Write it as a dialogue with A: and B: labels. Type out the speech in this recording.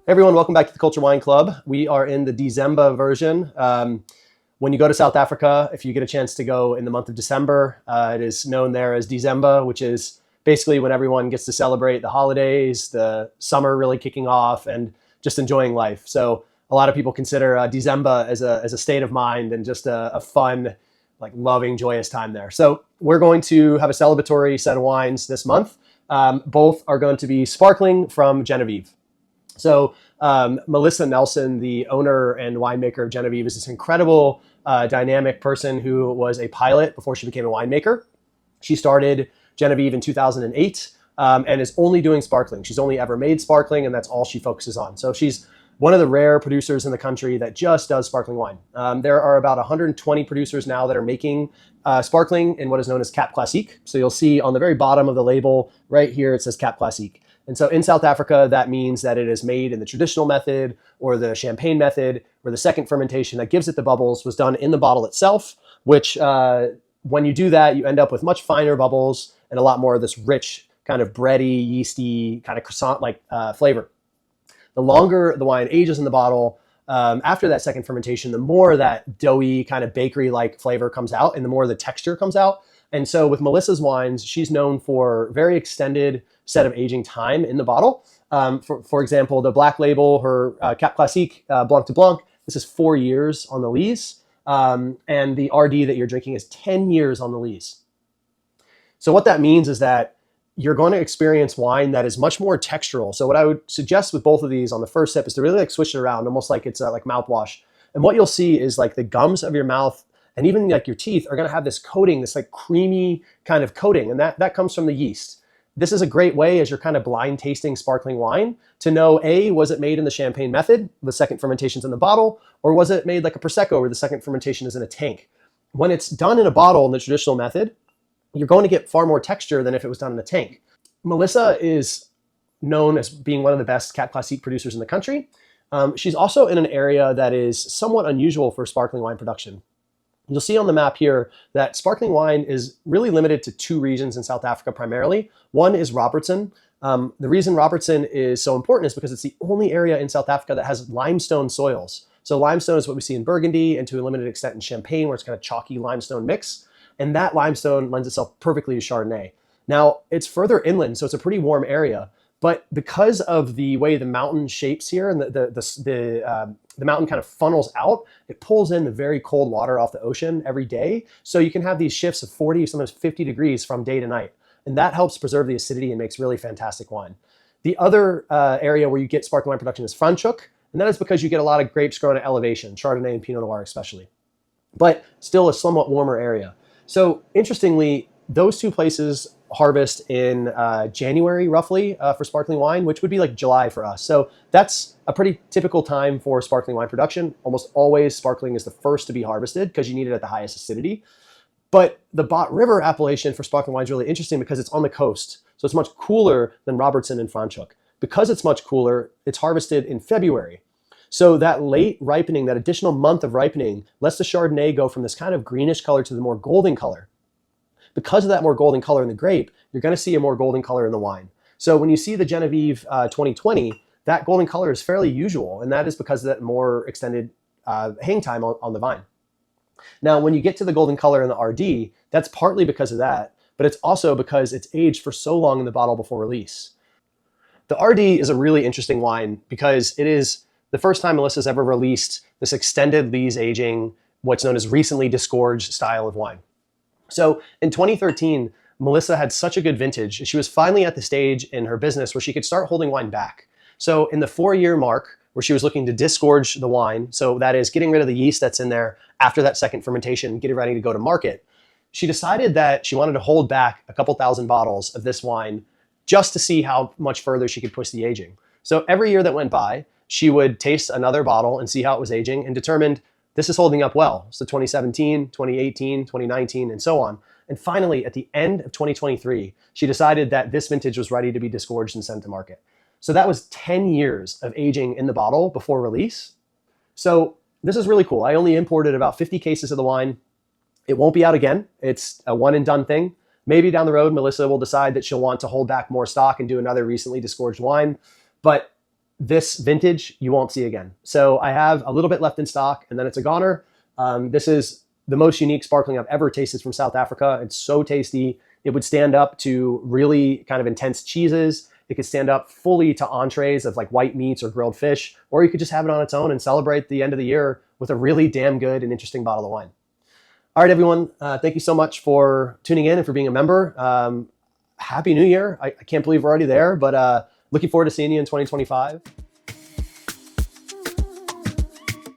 A: Hey everyone, welcome back to the Culture Wine Club. We are in the December version. When you go to South Africa, if you get a chance to go in the month of December, it is known there as December, which is basically when everyone gets to celebrate the holidays, the summer really kicking off, and just enjoying life. So a lot of people consider December as a state of mind and just a fun, like loving, joyous time there. So we're going to have a celebratory set of wines this month. Both are going to be sparkling from Genevieve. So Melissa Nelsen, the owner and winemaker of Genevieve, is this incredible, dynamic person who was a pilot before she became a winemaker. She started Genevieve in 2008 and is only doing sparkling. She's only ever made sparkling, and that's all she focuses on. So she's one of the rare producers in the country that just does sparkling wine. There are about 120 producers now that are making sparkling in what is known as Cap Classique. So you'll see on the very bottom of the label right here, it says Cap Classique. And so in South Africa, that means that it is made in the traditional method or the champagne method, where the second fermentation that gives it the bubbles was done in the bottle itself, which when you do that, you end up with much finer bubbles and a lot more of this rich kind of bready, yeasty, kind of croissant-like flavor. The longer the wine ages in the bottle, after that second fermentation, the more that doughy kind of bakery-like flavor comes out and the more the texture comes out. And so with Melissa's wines, she's known for very extended set of aging time in the bottle. For example, the black label, her Cap Classique Blanc de Blanc, this is 4 years on the lees. And the RD that you're drinking is 10 years on the lees. So what that means is that you're going to experience wine that is much more textural. So what I would suggest with both of these on the first sip is to really like switch it around, almost like it's like mouthwash. And what you'll see is like the gums of your mouth and even like your teeth are going to have this coating, this like creamy kind of coating. And that comes from the yeast. This is a great way as you're kind of blind tasting sparkling wine to know, A, was it made in the champagne method, the second fermentation's in the bottle, or was it made like a Prosecco where the second fermentation is in a tank? When it's done in a bottle in the traditional method, you're going to get far more texture than if it was done in a tank. Melissa is known as being one of the best Cap Classique producers in the country. She's also in an area that is somewhat unusual for sparkling wine production. You'll see on the map here that sparkling wine is really limited to two regions in South Africa primarily. One is Robertson. The reason Robertson is so important is because it's the only area in South Africa that has limestone soils. So limestone is what we see in Burgundy and to a limited extent in Champagne, where it's kind of chalky limestone mix. And that limestone lends itself perfectly to Chardonnay. Now, it's further inland, so it's a pretty warm area. But because of the way the mountain shapes here and the mountain kind of funnels out, it pulls in the very cold water off the ocean every day. So you can have these shifts of 40, sometimes 50 degrees from day to night. And that helps preserve the acidity and makes really fantastic wine. The other area where you get sparkling wine production is Franschhoek. And that is because you get a lot of grapes grown at elevation, Chardonnay and Pinot Noir especially. But still a somewhat warmer area. So interestingly, those two places harvest in January roughly for sparkling wine, which would be like July for us. So that's a pretty typical time for sparkling wine production. Almost always sparkling is the first to be harvested because you need it at the highest acidity. But the Bot River appellation for sparkling wine is really interesting because it's on the coast. So it's much cooler than Robertson and Franschhoek. Because it's much cooler, it's harvested in February. So that late ripening, that additional month of ripening, lets the Chardonnay go from this kind of greenish color to the more golden color. Because of that more golden color in the grape, you're going to see a more golden color in the wine. So when you see the Genevieve 2020, that golden color is fairly usual, and that is because of that more extended hang time on the vine. Now, when you get to the golden color in the RD, that's partly because of that, but it's also because it's aged for so long in the bottle before release. The RD is a really interesting wine because it is the first time Melissa's ever released this extended lees aging, what's known as recently disgorged style of wine. So in 2013, Melissa had such a good vintage. She was finally at the stage in her business where she could start holding wine back. So in the 4-year mark, where she was looking to disgorge the wine, so that is getting rid of the yeast that's in there after that second fermentation, getting ready to go to market, she decided that she wanted to hold back a couple thousand bottles of this wine just to see how much further she could push the aging. So every year that went by, she would taste another bottle and see how it was aging and determined this is holding up well. So 2017, 2018, 2019, and so on. And finally, at the end of 2023, she decided that this vintage was ready to be disgorged and sent to market. So that was 10 years of aging in the bottle before release. So this is really cool. I only imported about 50 cases of the wine. It won't be out again. It's a one and done thing. Maybe down the road, Melissa will decide that she'll want to hold back more stock and do another recently disgorged wine. But this vintage you won't see again. So I have a little bit left in stock, and then it's a goner. This is the most unique sparkling I've ever tasted from South Africa. It's so tasty. It would stand up to really kind of intense cheeses. It could stand up fully to entrees of like white meats or grilled fish, or you could just have it on its own and celebrate the end of the year with a really damn good and interesting bottle of wine. All right, everyone. Thank you so much for tuning in and for being a member. Happy New Year. I can't believe we're already there, but looking forward to seeing you in 2025.